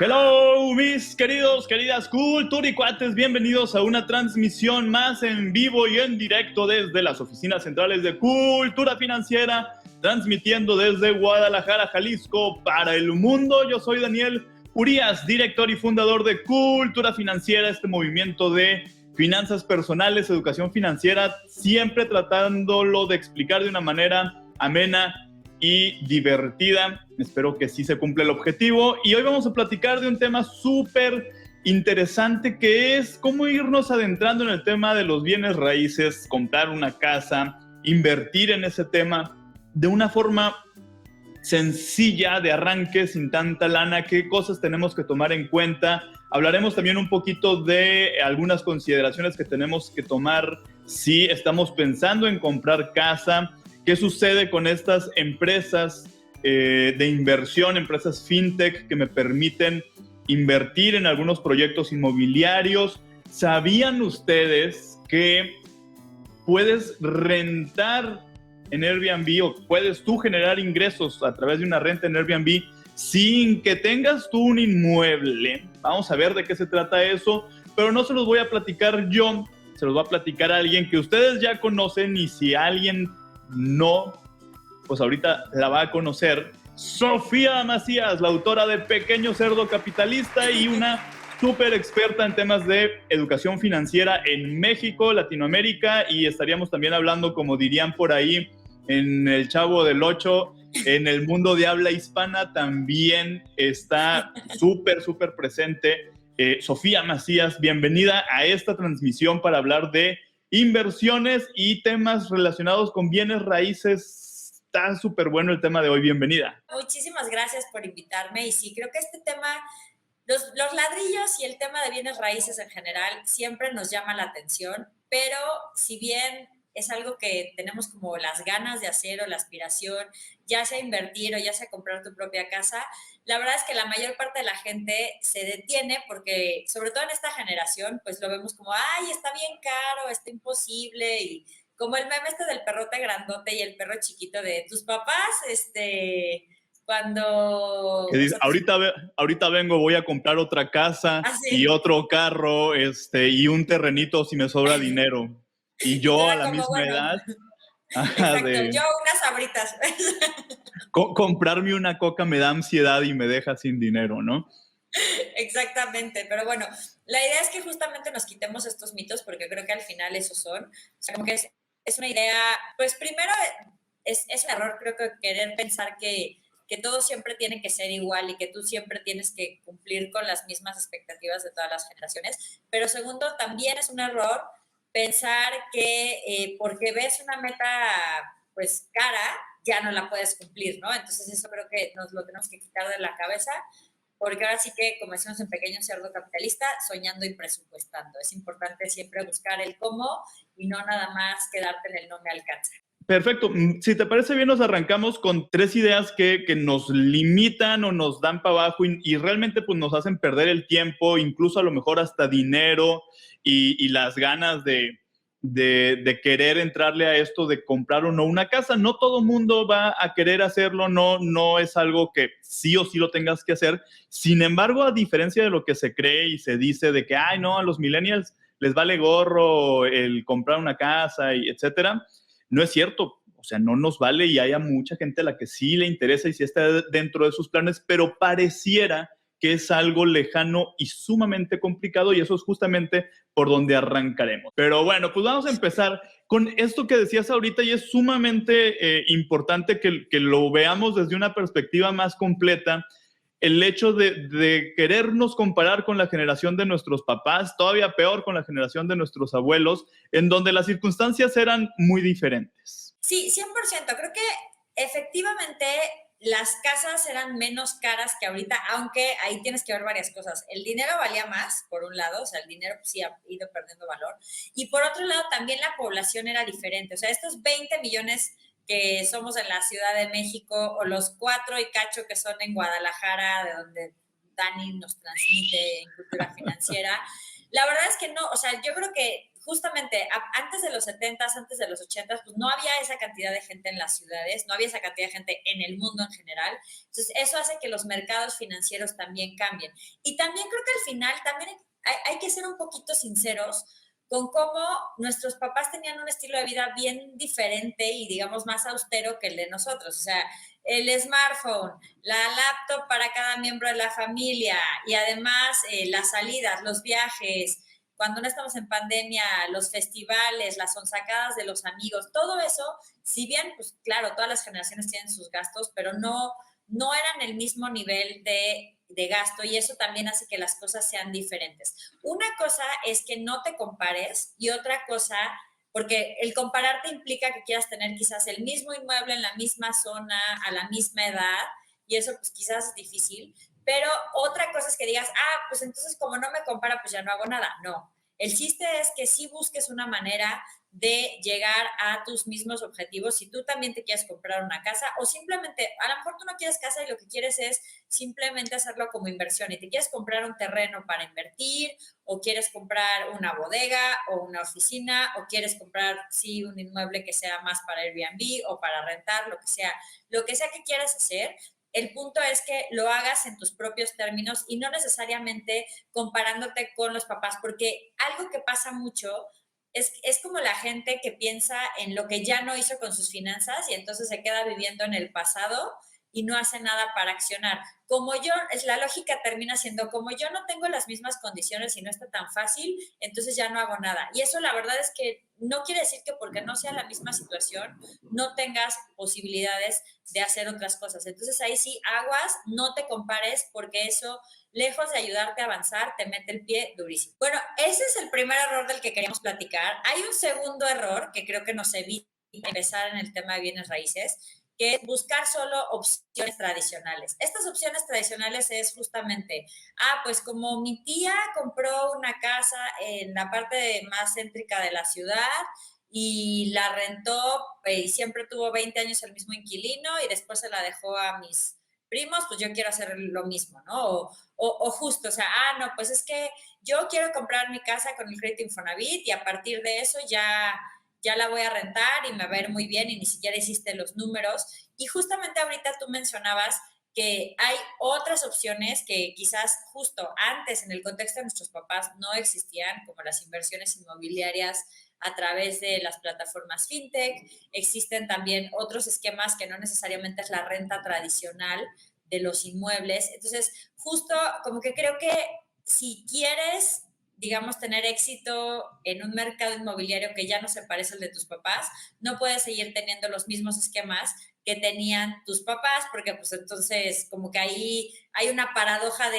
Hello, mis queridas culturicuates, bienvenidos a una transmisión más en vivo y en directo desde las oficinas centrales de Cultura Financiera, transmitiendo desde Guadalajara, Jalisco, para el mundo. Yo soy Daniel Urías, director y fundador de Cultura Financiera, este movimiento de finanzas personales, educación financiera, siempre tratándolo de explicar de una manera amena y divertida. Espero que sí se cumpla el objetivo. Y hoy vamos a platicar de un tema súper interesante, que es cómo irnos adentrando en el tema de los bienes raíces, comprar una casa, invertir en ese tema de una forma sencilla, de arranque, sin tanta lana. ¿Qué cosas tenemos que tomar en cuenta? Hablaremos también un poquito de algunas consideraciones que tenemos que tomar si estamos pensando en comprar casa. ¿Qué sucede con estas empresas de inversión, empresas fintech que me permiten invertir en algunos proyectos inmobiliarios? ¿Sabían ustedes que puedes rentar en Airbnb o puedes tú generar ingresos a través de una renta en Airbnb sin que tengas tú un inmueble? Vamos a ver de qué se trata eso, pero no se los voy a platicar yo, se los va a platicar alguien que ustedes ya conocen, y si alguien no, pues ahorita la va a conocer. Sofía Macías, la autora de Pequeño Cerdo Capitalista y una súper experta en temas de educación financiera en México, Latinoamérica, y estaríamos también hablando, como dirían por ahí, en el Chavo del Ocho, en el mundo de habla hispana también está súper presente. Sofía Macías, bienvenida a esta transmisión para hablar de inversiones y temas relacionados con bienes raíces. Está súper bueno el tema de hoy. Bienvenida. Muchísimas gracias por invitarme. Y sí, creo que este tema, los ladrillos y el tema de bienes raíces en general siempre nos llama la atención, pero si bien es algo que tenemos como las ganas de hacer o la aspiración, ya sea invertir o ya sea comprar tu propia casa, la verdad es que la mayor parte de la gente se detiene porque, sobre todo en esta generación, pues lo vemos como, ay, está bien caro, está imposible, y como el meme este del perrote grandote y el perro chiquito de tus papás, cuando... Que dice, ahorita vengo, voy a comprar otra casa y otro carro, y un terrenito si me sobra dinero. Y yo a la como, misma bueno, edad, exacto, de yo unas sabritas. comprarme una coca me da ansiedad y me deja sin dinero, ¿no? Exactamente, pero bueno, la idea es que justamente nos quitemos estos mitos, porque creo que al final esos son, o sea, como que es una idea, pues primero es un error, creo que querer pensar que todo siempre tiene que ser igual y que tú siempre tienes que cumplir con las mismas expectativas de todas las generaciones, pero segundo, también es un error pensar que porque ves una meta pues cara, ya no la puedes cumplir, ¿no? Entonces eso creo que nos lo tenemos que quitar de la cabeza, porque ahora sí que, como decimos en Pequeño Cerdo Capitalista, soñando y presupuestando. Es importante siempre buscar el cómo y no nada más quedarte en el no me alcanza. Perfecto. Si te parece bien, nos arrancamos con 3 ideas que nos limitan o nos dan para abajo y realmente pues, nos hacen perder el tiempo, incluso a lo mejor hasta dinero y las ganas de querer entrarle a esto de comprar o no una casa. No todo mundo va a querer hacerlo, no es algo que sí o sí lo tengas que hacer. Sin embargo, a diferencia de lo que se cree y se dice de que, ay, no, a los millennials les vale gorro el comprar una casa y etcétera, no es cierto. O sea, no nos vale, y hay a mucha gente a la que sí le interesa y sí está dentro de sus planes, pero pareciera que es algo lejano y sumamente complicado, y eso es justamente por donde arrancaremos. Pero bueno, pues vamos a empezar con esto que decías ahorita, y es sumamente importante que lo veamos desde una perspectiva más completa. El hecho de querernos comparar con la generación de nuestros papás, todavía peor con la generación de nuestros abuelos, en donde las circunstancias eran muy diferentes. Sí, 100%. Creo que efectivamente las casas eran menos caras que ahorita, aunque ahí tienes que ver varias cosas. El dinero valía más, por un lado, o sea, el dinero pues, sí ha ido perdiendo valor. Y por otro lado, también la población era diferente. O sea, estos 20 millones que somos en la Ciudad de México, o los 4 y cacho que son en Guadalajara, de donde Dani nos transmite en Cultura Financiera, la verdad es que no, o sea, yo creo que justamente antes de los 70s, antes de los 80s, pues no había esa cantidad de gente en las ciudades, no había esa cantidad de gente en el mundo en general. Entonces, eso hace que los mercados financieros también cambien. Y también creo que al final también hay que ser un poquito sinceros con cómo nuestros papás tenían un estilo de vida bien diferente y, digamos, más austero que el de nosotros. O sea, el smartphone, la laptop para cada miembro de la familia y además las salidas, los viajes, cuando no estamos en pandemia, los festivales, las sonsacadas de los amigos, todo eso, si bien, pues claro, todas las generaciones tienen sus gastos, pero no eran el mismo nivel de gasto y eso también hace que las cosas sean diferentes. Una cosa es que no te compares y otra cosa, porque el compararte implica que quieras tener quizás el mismo inmueble en la misma zona, a la misma edad, y eso pues quizás es difícil, pero otra cosa es que digas, pues entonces como no me compara, pues ya no hago nada. No, el chiste es que sí busques una manera de llegar a tus mismos objetivos. Si tú también te quieres comprar una casa o simplemente, a lo mejor tú no quieres casa y lo que quieres es simplemente hacerlo como inversión y te quieres comprar un terreno para invertir o quieres comprar una bodega o una oficina o quieres comprar, sí, un inmueble que sea más para Airbnb o para rentar, lo que sea que quieras hacer. El punto es que lo hagas en tus propios términos y no necesariamente comparándote con los papás, porque algo que pasa mucho es como la gente que piensa en lo que ya no hizo con sus finanzas y entonces se queda viviendo en el pasado y no hace nada para accionar. Como yo, la lógica termina siendo, como yo no tengo las mismas condiciones y no está tan fácil, entonces ya no hago nada. Y eso la verdad es que no quiere decir que porque no sea la misma situación, no tengas posibilidades de hacer otras cosas. Entonces ahí sí, aguas, no te compares porque eso, lejos de ayudarte a avanzar, te mete el pie durísimo. Bueno, ese es el primer error del que queríamos platicar. Hay un segundo error que creo que nos evita empezar en el tema de bienes raíces, que es buscar solo opciones tradicionales. Estas opciones tradicionales es justamente, pues como mi tía compró una casa en la parte más céntrica de la ciudad y la rentó y siempre tuvo 20 años el mismo inquilino y después se la dejó a mis primos, pues yo quiero hacer lo mismo, ¿no? O justo, o sea, no, pues es que yo quiero comprar mi casa con el crédito Infonavit y a partir de eso ya la voy a rentar y me va a ir muy bien y ni siquiera hiciste los números. Y justamente ahorita tú mencionabas que hay otras opciones que quizás justo antes en el contexto de nuestros papás no existían, como las inversiones inmobiliarias a través de las plataformas fintech. Existen también otros esquemas que no necesariamente es la renta tradicional de los inmuebles. Entonces, justo como que creo que si quieres, digamos, tener éxito en un mercado inmobiliario que ya no se parece al de tus papás, no puedes seguir teniendo los mismos esquemas que tenían tus papás, porque pues entonces como que ahí hay una paradoja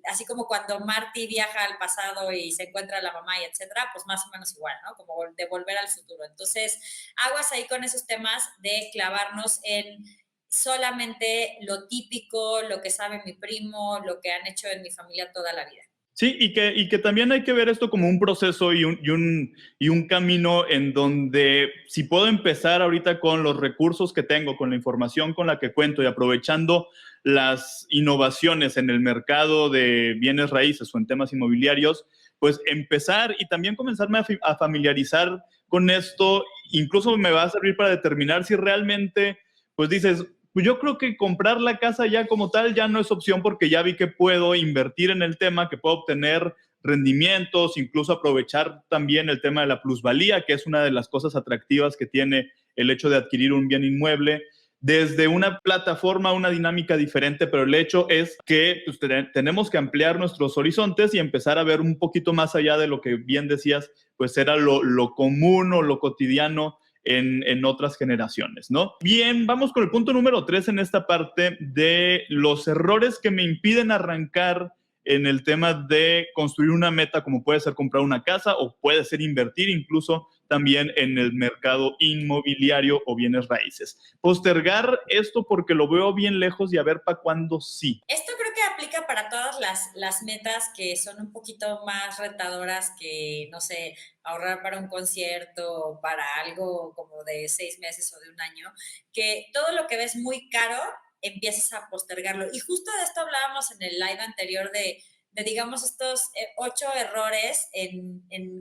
así como cuando Marty viaja al pasado y se encuentra a la mamá y etcétera, pues más o menos igual, ¿no? Como de volver al futuro. Entonces, aguas ahí con esos temas de clavarnos en solamente lo típico, lo que sabe mi primo, lo que han hecho en mi familia toda la vida. Sí, y que también hay que ver esto como un proceso y un camino en donde si puedo empezar ahorita con los recursos que tengo, con la información con la que cuento y aprovechando las innovaciones en el mercado de bienes raíces o en temas inmobiliarios, pues empezar y también comenzarme a familiarizar con esto, incluso me va a servir para determinar si realmente, pues dices, pues yo creo que comprar la casa ya como tal ya no es opción porque ya vi que puedo invertir en el tema, que puedo obtener rendimientos, incluso aprovechar también el tema de la plusvalía, que es una de las cosas atractivas que tiene el hecho de adquirir un bien inmueble desde una plataforma, una dinámica diferente, pero el hecho es que pues, tenemos que ampliar nuestros horizontes y empezar a ver un poquito más allá de lo que bien decías, pues era lo común o lo cotidiano en otras generaciones, ¿no? Bien, vamos con el punto número 3 en esta parte de los errores que me impiden arrancar en el tema de construir una meta, como puede ser comprar una casa o puede ser invertir incluso también en el mercado inmobiliario o bienes raíces. Postergar esto porque lo veo bien lejos y a ver para cuándo sí. Esto creo que aplica para todas las metas que son un poquito más retadoras que, no sé, ahorrar para un concierto, para algo como de 6 meses o de un año, que todo lo que ves muy caro, empiezas a postergarlo. Y justo de esto hablábamos en el live anterior de digamos, estos 8 errores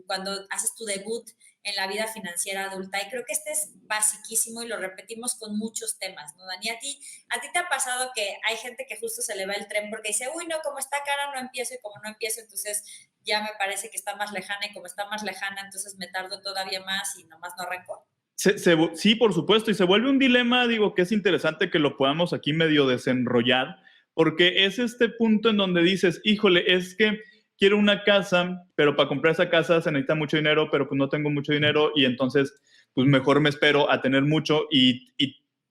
cuando haces tu debut en la vida financiera adulta. Y creo que este es basiquísimo y lo repetimos con muchos temas, ¿no, Dani? ¿A ti te ha pasado que hay gente que justo se le va el tren porque dice, uy, no, como está cara no empiezo, y como no empiezo, entonces ya me parece que está más lejana, y como está más lejana, entonces me tardo todavía más y nomás no arranco? Sí, por supuesto, y se vuelve un dilema, digo, que es interesante que lo podamos aquí medio desenrollar, porque es este punto en donde dices, híjole, es que quiero una casa, pero para comprar esa casa se necesita mucho dinero, pero pues no tengo mucho dinero, y entonces pues mejor me espero a tener mucho, y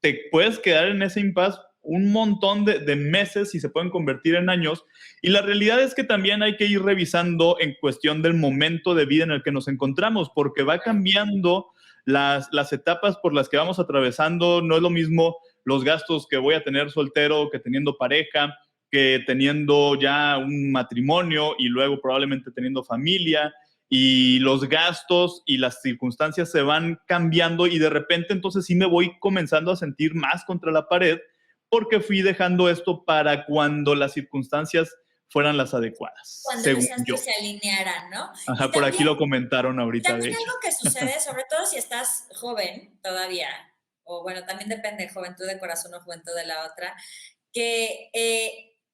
te puedes quedar en ese impasse un montón de meses y se pueden convertir en años, y la realidad es que también hay que ir revisando en cuestión del momento de vida en el que nos encontramos, porque va cambiando las etapas por las que vamos atravesando. No es lo mismo los gastos que voy a tener soltero que teniendo pareja, que teniendo ya un matrimonio y luego probablemente teniendo familia, y los gastos y las circunstancias se van cambiando, y de repente entonces sí me voy comenzando a sentir más contra la pared porque fui dejando esto para cuando las circunstancias fueran las adecuadas, Cuando los según yo. astros se alinearan, ¿no? Ajá, por aquí lo comentaron Y ahorita, de también hecho. algo que sucede, sobre todo si estás joven todavía, o bueno, también depende de juventud de corazón o juventud de la otra, que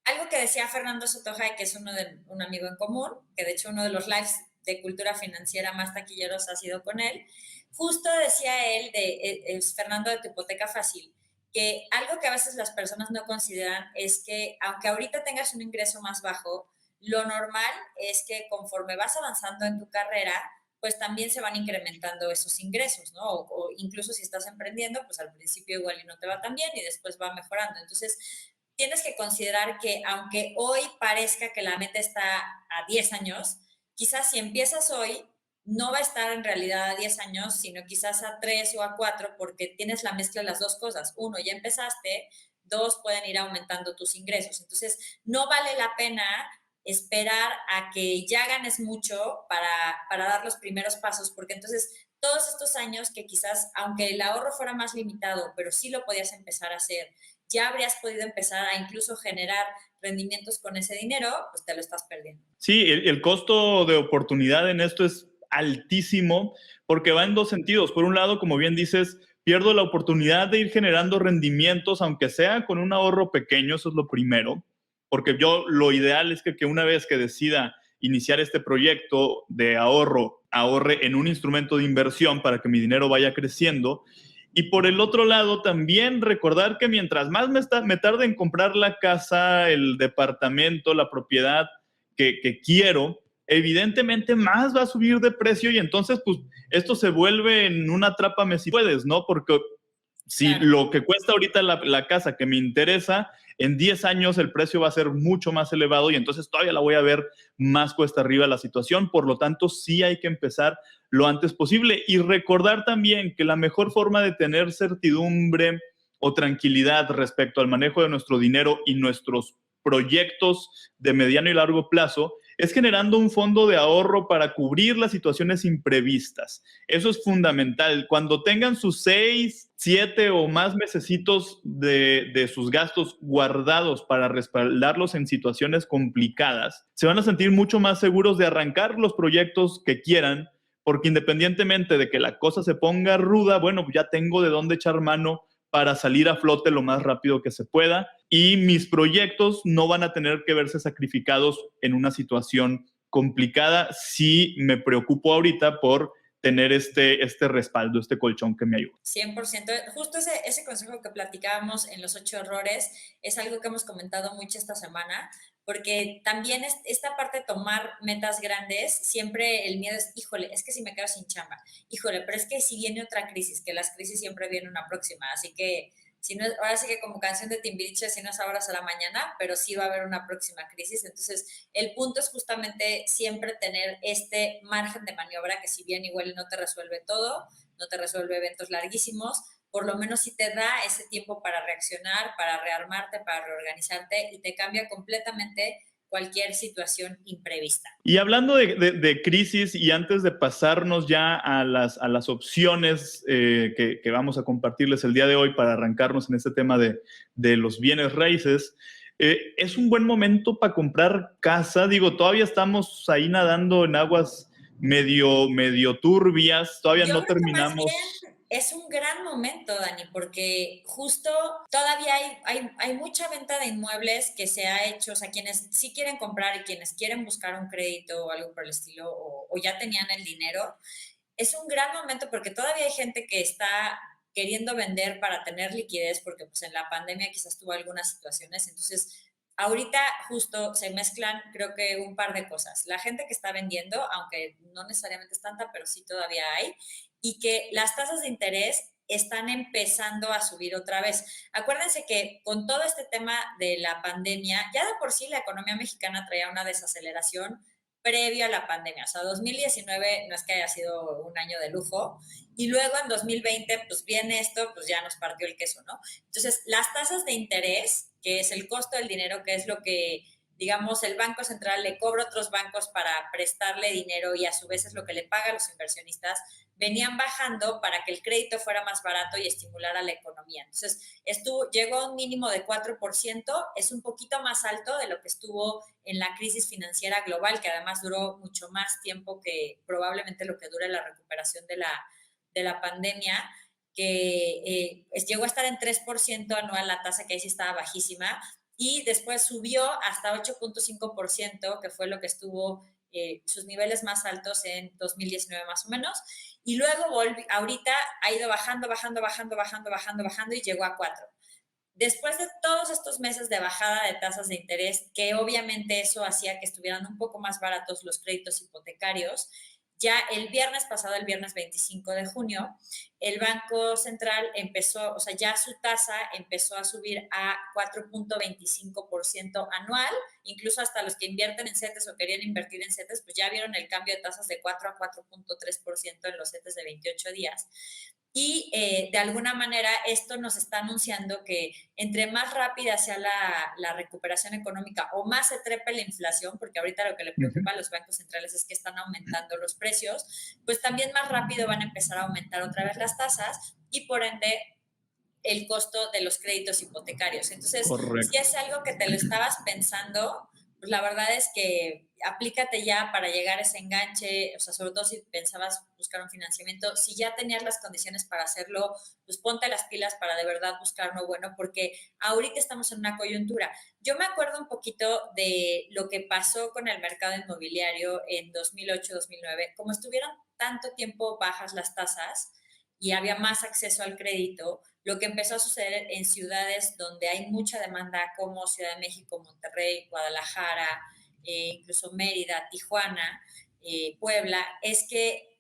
algo que decía Fernando Sotoja, que es un amigo en común, que de hecho uno de los lives de cultura financiera más taquilleros ha sido con él, justo decía él, es Fernando, de tu hipoteca fácil, que algo que a veces las personas no consideran es que aunque ahorita tengas un ingreso más bajo, lo normal es que conforme vas avanzando en tu carrera, pues también se van incrementando esos ingresos, ¿no? O incluso si estás emprendiendo, pues al principio igual y no te va tan bien y después va mejorando. Entonces, tienes que considerar que aunque hoy parezca que la meta está a 10 años, quizás si empiezas hoy, no va a estar en realidad a 10 años, sino quizás a 3 o a 4, porque tienes la mezcla de las dos cosas. Uno, ya empezaste; dos, pueden ir aumentando tus ingresos. Entonces, no vale la pena esperar a que ya ganes mucho para dar los primeros pasos, porque entonces todos estos años que quizás, aunque el ahorro fuera más limitado, pero sí lo podías empezar a hacer, ya habrías podido empezar a incluso generar rendimientos con ese dinero, pues te lo estás perdiendo. Sí, el costo de oportunidad en esto es altísimo porque va en dos sentidos. Por un lado, como bien dices, pierdo la oportunidad de ir generando rendimientos, aunque sea con un ahorro pequeño, eso es lo primero, porque yo lo ideal es que una vez que decida iniciar este proyecto de ahorro, ahorre en un instrumento de inversión para que mi dinero vaya creciendo. Y por el otro lado, también recordar que mientras más me tarde en comprar la casa, el departamento, la propiedad que quiero, evidentemente más va a subir de precio, y entonces pues esto se vuelve en una atrápame si puedes, ¿no? Porque si Claro. lo que cuesta ahorita la casa que me interesa, en 10 años el precio va a ser mucho más elevado, y entonces todavía la voy a ver más cuesta arriba la situación. Por lo tanto, sí hay que empezar lo antes posible, y recordar también que la mejor forma de tener certidumbre o tranquilidad respecto al manejo de nuestro dinero y nuestros proyectos de mediano y largo plazo es generando un fondo de ahorro para cubrir las situaciones imprevistas. Eso es fundamental. Cuando tengan sus 6, 7 o más mesecitos de sus gastos guardados para respaldarlos en situaciones complicadas, se van a sentir mucho más seguros de arrancar los proyectos que quieran, porque independientemente de que la cosa se ponga ruda, bueno, ya tengo de dónde echar mano para salir a flote lo más rápido que se pueda, y mis proyectos no van a tener que verse sacrificados en una situación complicada si me preocupo ahorita por tener este respaldo, este colchón que me ayuda. 100%. Justo ese consejo que platicábamos en los 8 errores es algo que hemos comentado mucho esta semana, porque también esta parte de tomar metas grandes, siempre el miedo es, híjole, es que si me quedo sin chamba, híjole, pero es que si viene otra crisis, que las crisis siempre vienen una próxima, así que si no, ahora sí que como canción de Timbiriche, si no es ahora será mañana, pero sí va a haber una próxima crisis. Entonces, el punto es justamente siempre tener este margen de maniobra, que si bien igual no te resuelve todo, no te resuelve eventos larguísimos, por lo menos sí te da ese tiempo para reaccionar, para rearmarte, para reorganizarte, y te cambia completamente cualquier situación imprevista. Y hablando de crisis, y antes de pasarnos ya a las opciones que vamos a compartirles el día de hoy para arrancarnos en este tema de los bienes raíces, ¿Es un buen momento para comprar casa? Digo, todavía estamos ahí nadando en aguas medio turbias, todavía Yo no creo que más terminamos. bien es un gran momento, Dani, porque justo todavía hay mucha venta de inmuebles que se ha hecho, o sea, quienes sí quieren comprar y quienes quieren buscar un crédito o algo por el estilo, o ya tenían el dinero, es un gran momento porque todavía hay gente que está queriendo vender para tener liquidez, porque pues en la pandemia quizás tuvo algunas situaciones, entonces ahorita justo se mezclan creo que un par de cosas. La gente que está vendiendo, aunque no necesariamente es tanta, pero sí todavía hay, y que las tasas de interés están empezando a subir otra vez. Acuérdense que con todo este tema de la pandemia, ya de por sí la economía mexicana traía una desaceleración previo a la pandemia. O sea, 2019 no es que haya sido un año de lujo. Y luego en 2020, pues viene esto, pues ya nos partió el queso, ¿no? Entonces, las tasas de interés, que es el costo del dinero, que es lo que, digamos, el Banco Central le cobra a otros bancos para prestarle dinero y a su vez es lo que le paga a los inversionistas, venían bajando para que el crédito fuera más barato y estimulara la economía. Entonces, llegó a un mínimo de 4%, es un poquito más alto de lo que estuvo en la crisis financiera global, que además duró mucho más tiempo que probablemente lo que dure la recuperación de la pandemia, que llegó a estar en 3% anual la tasa, que ahí sí estaba bajísima, y después subió hasta 8.5%, que fue lo que estuvo sus niveles más altos en 2019 más o menos, y luego ahorita ha ido bajando, bajando, bajando, bajando, bajando, bajando y llegó a 4. Después de todos estos meses de bajada de tasas de interés, que obviamente eso hacía que estuvieran un poco más baratos los créditos hipotecarios, ya el viernes pasado, el viernes 25 de junio, el Banco Central empezó, o sea, ya su tasa empezó a subir a 4.25% anual, incluso hasta los que invierten en CETES o querían invertir en CETES, pues ya vieron el cambio de tasas de 4 a 4.3% en los CETES de 28 días. Y de alguna manera esto nos está anunciando que entre más rápida sea la recuperación económica o más se trepe la inflación, porque ahorita lo que le preocupa a los bancos centrales es que están aumentando los precios, pues también más rápido van a empezar a aumentar otra vez las tasas y por ende el costo de los créditos hipotecarios. Entonces, si Correcto. es algo que te lo estabas pensando, pues la verdad es que aplícate ya para llegar a ese enganche, o sea, sobre todo si pensabas buscar un financiamiento, si ya tenías las condiciones para hacerlo, pues ponte las pilas para de verdad buscar uno bueno, porque ahorita estamos en una coyuntura. Yo me acuerdo un poquito de lo que pasó con el mercado inmobiliario en 2008-2009, como estuvieron tanto tiempo bajas las tasas y había más acceso al crédito, lo que empezó a suceder en ciudades donde hay mucha demanda como Ciudad de México, Monterrey, Guadalajara, incluso Mérida, Tijuana, Puebla, es que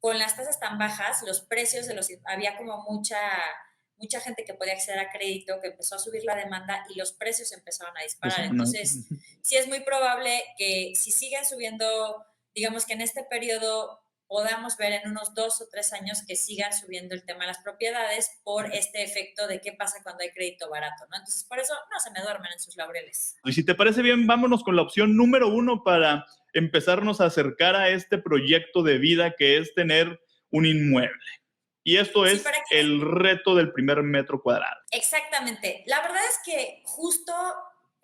con las tasas tan bajas, los precios de los... había como mucha gente que podía acceder a crédito, que empezó a subir la demanda y los precios empezaron a disparar. Entonces, sí es muy probable que si siguen subiendo, digamos que en este periodo podamos ver en unos 2 o 3 años que sigan subiendo el tema de las propiedades por este efecto de qué pasa cuando hay crédito barato, ¿no? Entonces, por eso no se me duermen en sus laureles. Y si te parece bien, vámonos con la opción número 1 para empezarnos a acercar a este proyecto de vida que es tener un inmueble. Y esto Sí, es el reto del primer metro cuadrado. Exactamente. La verdad es que justo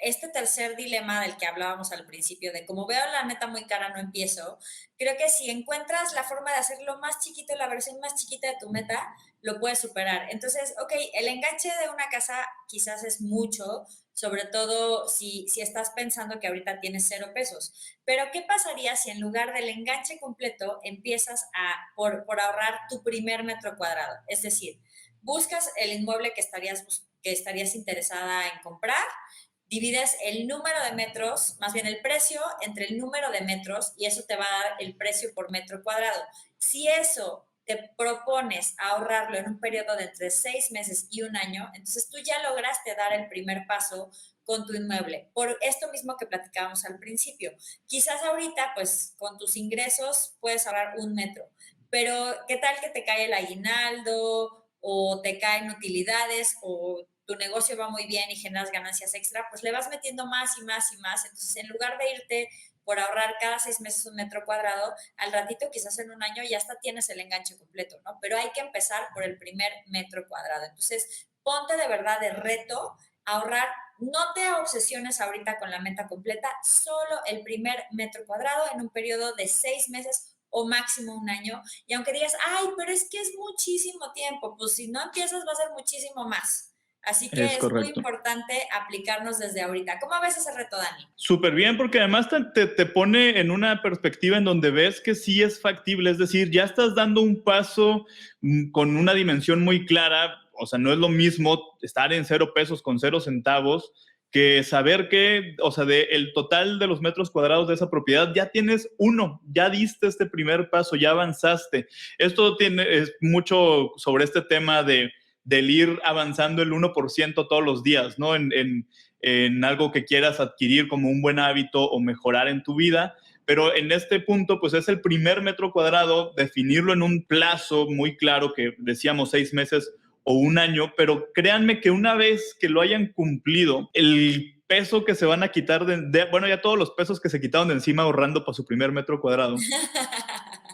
este tercer dilema del que hablábamos al principio, de como veo la meta muy cara, no empiezo, creo que si encuentras la forma de hacerlo más chiquito, la versión más chiquita de tu meta, lo puedes superar. Entonces, ok, el enganche de una casa quizás es mucho, sobre todo si estás pensando que ahorita tienes 0 pesos. Pero, ¿qué pasaría si en lugar del enganche completo empiezas por ahorrar tu primer metro cuadrado? Es decir, buscas el inmueble que estarías interesada en comprar, divides el número de metros, más bien el precio entre el número de metros y eso te va a dar el precio por metro cuadrado. Si eso te propones ahorrarlo en un periodo de entre 6 meses y un año, entonces tú ya lograste dar el primer paso con tu inmueble. Por esto mismo que platicábamos al principio. Quizás ahorita, pues con tus ingresos puedes ahorrar 1 metro, pero ¿qué tal que te cae el aguinaldo o te caen utilidades o tu negocio va muy bien y generas ganancias extra? Pues le vas metiendo más y más y más. Entonces, en lugar de irte por ahorrar cada 6 meses 1 metro cuadrado, al ratito, quizás en un año, ya hasta tienes el enganche completo, ¿no? Pero hay que empezar por el primer metro cuadrado. Entonces, ponte de verdad de reto ahorrar. No te obsesiones ahorita con la meta completa, solo el primer metro cuadrado en un periodo de 6 meses o máximo un año. Y aunque digas, ay, pero es que es muchísimo tiempo, pues si no empiezas va a ser muchísimo más. Así que Es es muy correcto. importante aplicarnos desde ahorita. ¿Cómo ves ese reto, Dani? Súper bien, porque además te pone en una perspectiva en donde ves que sí es factible, es decir, ya estás dando un paso con una dimensión muy clara, o sea, no es lo mismo estar en 0 pesos con 0 centavos que saber que, o sea, el total de los metros cuadrados de esa propiedad ya tienes uno, ya diste este primer paso, ya avanzaste. Esto es mucho sobre este tema del ir avanzando el 1% todos los días, ¿no? En algo que quieras adquirir como un buen hábito o mejorar en tu vida. Pero en este punto, pues es el primer metro cuadrado, definirlo en un plazo muy claro, que decíamos 6 meses o un año, pero créanme que una vez que lo hayan cumplido, el peso que se van a quitar bueno, ya todos los pesos que se quitaron de encima ahorrando para su primer metro cuadrado,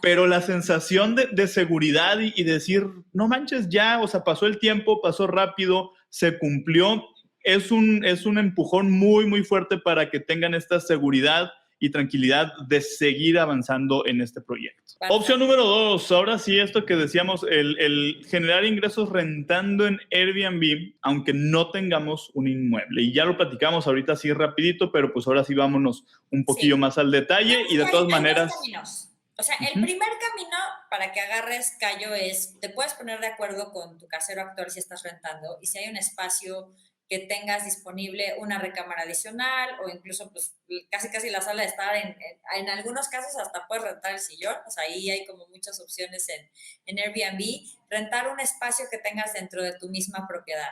pero la sensación de seguridad y decir, no manches, ya, o sea, pasó el tiempo, pasó rápido, se cumplió, es un empujón muy, muy fuerte para que tengan esta seguridad y tranquilidad de seguir avanzando en este proyecto. Opción número 2, ahora sí, esto que decíamos, el generar ingresos rentando en Airbnb, aunque no tengamos un inmueble. Y ya lo platicamos ahorita así rapidito, pero pues ahora sí vámonos un poquillo más al detalle y de todas maneras... Hay 2 caminos. O sea, el primer camino para que agarres callo es, te puedes poner de acuerdo con tu casero actual si estás rentando y si hay un espacio que tengas disponible una recámara adicional o incluso pues casi la sala de estar, en algunos casos hasta puedes rentar el sillón, o sea, ahí hay como muchas opciones en Airbnb, rentar un espacio que tengas dentro de tu misma propiedad.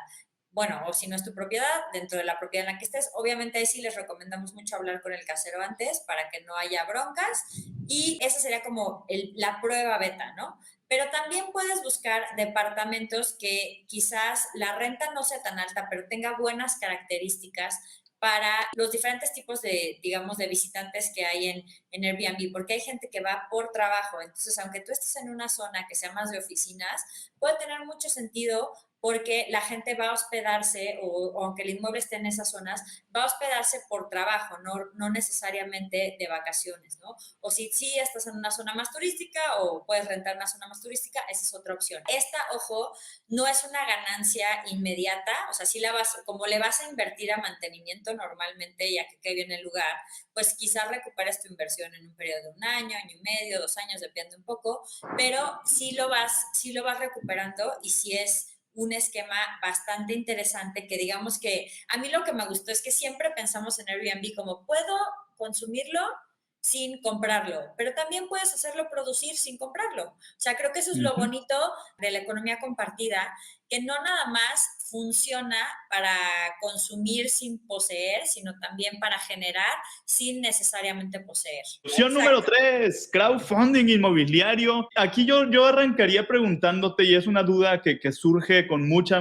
Bueno, o si no es tu propiedad, dentro de la propiedad en la que estés, obviamente ahí sí les recomendamos mucho hablar con el casero antes para que no haya broncas y esa sería como la prueba beta, ¿no? Pero también puedes buscar departamentos que quizás la renta no sea tan alta, pero tenga buenas características para los diferentes tipos de, digamos, de visitantes que hay en Airbnb, porque hay gente que va por trabajo, entonces aunque tú estés en una zona que sea más de oficinas, puede tener mucho sentido porque la gente va a hospedarse, o aunque el inmueble esté en esas zonas, va a hospedarse por trabajo, no necesariamente de vacaciones, ¿no? O si sí estás en una zona más turística o puedes rentar una zona más turística, esa es otra opción. Esta, ojo, no es una ganancia inmediata, o sea, sí como le vas a invertir a mantenimiento normalmente, ya que viene el lugar, pues quizás recuperes tu inversión en un periodo de un año, año y medio, 2 años, depende un poco, pero sí lo vas recuperando y sí es un esquema bastante interesante que digamos que a mí lo que me gustó es que siempre pensamos en Airbnb como puedo consumirlo sin comprarlo, pero también puedes hacerlo producir sin comprarlo. O sea, creo que eso es lo bonito de la economía compartida, que no nada más funciona para consumir sin poseer, sino también para generar sin necesariamente poseer. Opción número 3, crowdfunding inmobiliario. Aquí yo arrancaría preguntándote, y es una duda que surge con mucha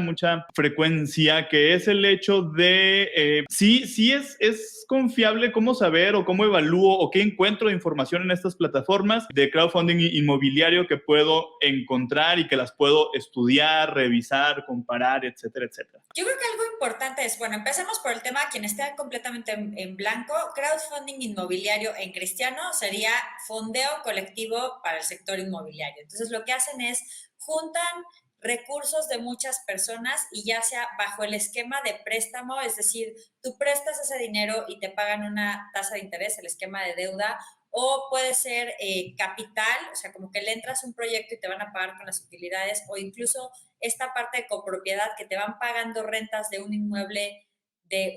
frecuencia, que es el hecho de si es confiable, cómo saber o cómo evalúo o qué encuentro de información en estas plataformas de crowdfunding inmobiliario que puedo encontrar y que las puedo estudiar, revisar, comparar, etcétera, etcétera. Yo creo que algo importante es, bueno, empecemos por el tema, quien esté completamente en blanco, crowdfunding inmobiliario en cristiano sería fondeo colectivo para el sector inmobiliario. Entonces lo que hacen es juntan recursos de muchas personas y ya sea bajo el esquema de préstamo, es decir, tú prestas ese dinero y te pagan una tasa de interés, el esquema de deuda, o puede ser capital, o sea, como que le entras un proyecto y te van a pagar con las utilidades, o incluso esta parte de copropiedad que te van pagando rentas de un inmueble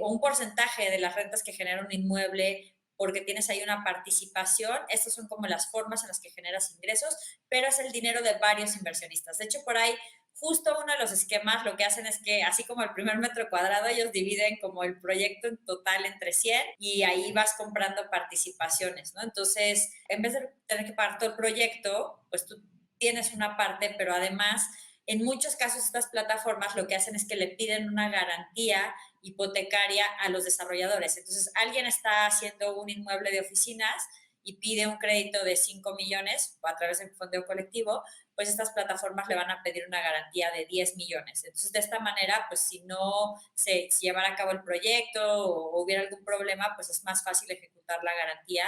o un porcentaje de las rentas que genera un inmueble porque tienes ahí una participación. Estas son como las formas en las que generas ingresos, pero es el dinero de varios inversionistas. De hecho, por ahí justo uno de los esquemas lo que hacen es que, así como el primer metro cuadrado, ellos dividen como el proyecto en total entre 100 y ahí vas comprando participaciones, ¿no? Entonces, en vez de tener que pagar todo el proyecto, pues tú tienes una parte, pero además, en muchos casos estas plataformas lo que hacen es que le piden una garantía hipotecaria a los desarrolladores. Entonces, alguien está haciendo un inmueble de oficinas y pide un crédito de 5 millones a través del fondeo colectivo, pues estas plataformas le van a pedir una garantía de 10 millones. Entonces, de esta manera, pues si no se llevara a cabo el proyecto o hubiera algún problema, pues es más fácil ejecutar la garantía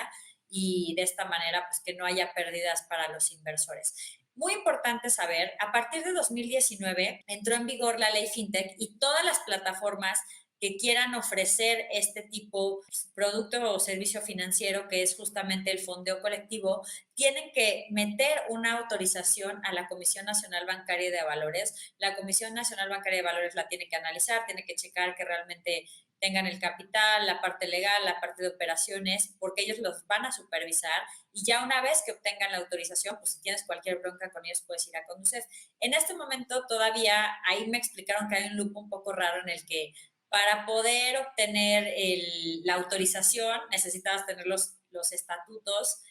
y de esta manera, pues que no haya pérdidas para los inversores. Muy importante saber, a partir de 2019 entró en vigor la ley FinTech y todas las plataformas que quieran ofrecer este tipo de producto o servicio financiero, que es justamente el fondeo colectivo, tienen que meter una autorización a la Comisión Nacional Bancaria de Valores. La Comisión Nacional Bancaria de Valores la tiene que analizar, tiene que checar que realmente tengan el capital, la parte legal, la parte de operaciones, porque ellos los van a supervisar y ya una vez que obtengan la autorización, pues si tienes cualquier bronca con ellos puedes ir a Conducef. En este momento todavía, ahí me explicaron que hay un loop un poco raro en el que para poder obtener la autorización necesitabas tener los estatutos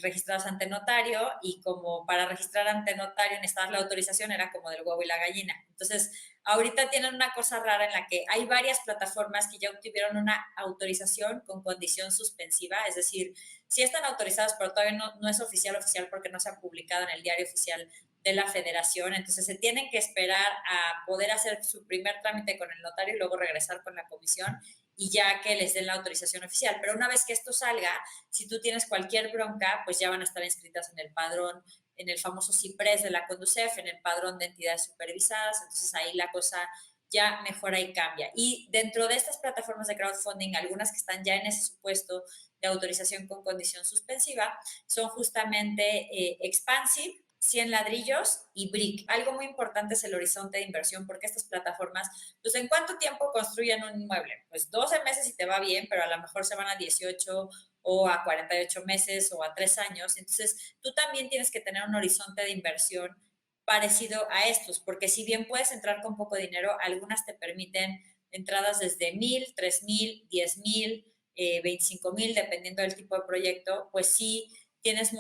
registrados ante notario y como para registrar ante notario necesitabas la autorización, era como del huevo y la gallina. Entonces, ahorita tienen una cosa rara en la que hay varias plataformas que ya obtuvieron una autorización con condición suspensiva, es decir, sí están autorizadas, pero todavía no es oficial porque no se ha publicado en el diario oficial de la federación, entonces se tienen que esperar a poder hacer su primer trámite con el notario y luego regresar con la comisión y ya que les den la autorización oficial. Pero una vez que esto salga, si tú tienes cualquier bronca, pues ya van a estar inscritas en el padrón, en el famoso CIPRES de la Conducef, en el padrón de entidades supervisadas, entonces ahí la cosa ya mejora y cambia. Y dentro de estas plataformas de crowdfunding, algunas que están ya en ese supuesto de autorización con condición suspensiva, son justamente Expansive, 100 ladrillos y Brick. Algo muy importante es el horizonte de inversión, porque estas plataformas, pues ¿en cuánto tiempo construyen un inmueble? Pues 12 meses si te va bien, pero a lo mejor se van a 18 o a 48 meses o a 3 años. Entonces, tú también tienes que tener un horizonte de inversión parecido a estos, porque si bien puedes entrar con poco dinero, algunas te permiten entradas desde 1,000, 3,000, 10,000, 25,000, dependiendo del tipo de proyecto, pues sí tienes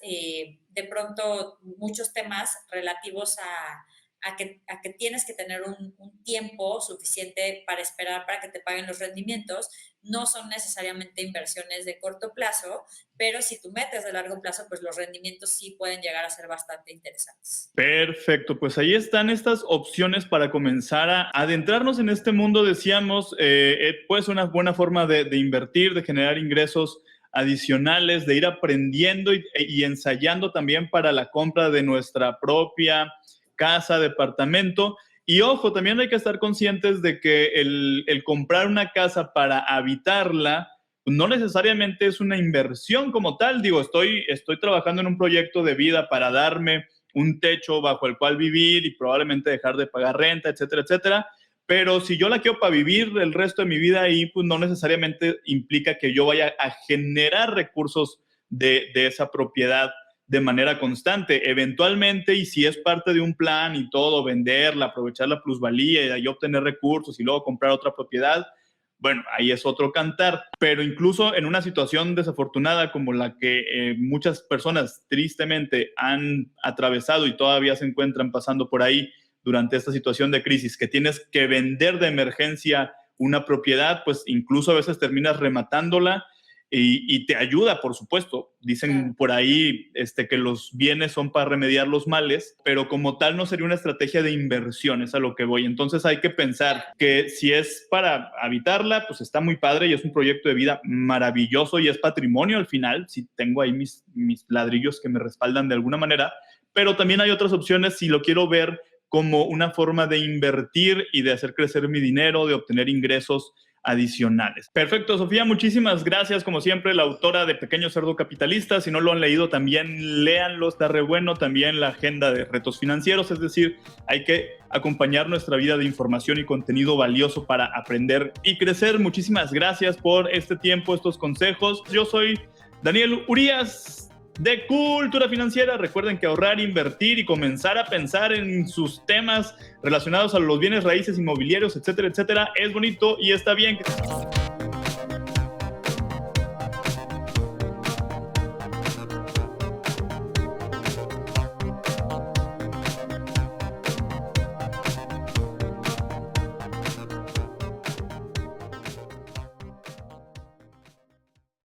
de pronto muchos temas relativos a que tienes que tener un tiempo suficiente para esperar para que te paguen los rendimientos. No son necesariamente inversiones de corto plazo, pero si tú metes de largo plazo, pues los rendimientos sí pueden llegar a ser bastante interesantes. Perfecto, pues ahí están estas opciones para comenzar a adentrarnos en este mundo. Decíamos, puede ser una buena forma de invertir, de generar ingresos adicionales, de ir aprendiendo y ensayando también para la compra de nuestra propia casa, departamento. Y ojo, también hay que estar conscientes de que el comprar una casa para habitarla no necesariamente es una inversión como tal. Digo, estoy trabajando en un proyecto de vida para darme un techo bajo el cual vivir y probablemente dejar de pagar renta, etcétera, etcétera. Pero si yo la quiero para vivir el resto de mi vida ahí, pues no necesariamente implica que yo vaya a generar recursos de esa propiedad de manera constante. Eventualmente, y si es parte de un plan y todo, venderla, aprovechar la plusvalía y de ahí obtener recursos y luego comprar otra propiedad, bueno, ahí es otro cantar. Pero incluso en una situación desafortunada como la que muchas personas tristemente han atravesado y todavía se encuentran pasando por ahí durante esta situación de crisis, que tienes que vender de emergencia una propiedad, pues incluso a veces terminas rematándola y te ayuda, por supuesto. Dicen por ahí que los bienes son para remediar los males, pero como tal no sería una estrategia de inversión, es a lo que voy. Entonces hay que pensar que si es para habitarla, pues está muy padre y es un proyecto de vida maravilloso y es patrimonio al final, si tengo ahí mis ladrillos que me respaldan de alguna manera, pero también hay otras opciones si lo quiero ver como una forma de invertir y de hacer crecer mi dinero, de obtener ingresos adicionales. Perfecto, Sofía, muchísimas gracias. Como siempre, la autora de Pequeño Cerdo Capitalista. Si no lo han leído, también léanlo, está re bueno. También la agenda de retos financieros, es decir, hay que acompañar nuestra vida de información y contenido valioso para aprender y crecer. Muchísimas gracias por este tiempo, estos consejos. Yo soy Daniel Urías, de Cultura Financiera. Recuerden que ahorrar, invertir y comenzar a pensar en sus temas relacionados a los bienes raíces, inmobiliarios, etcétera, etcétera, es bonito y está bien.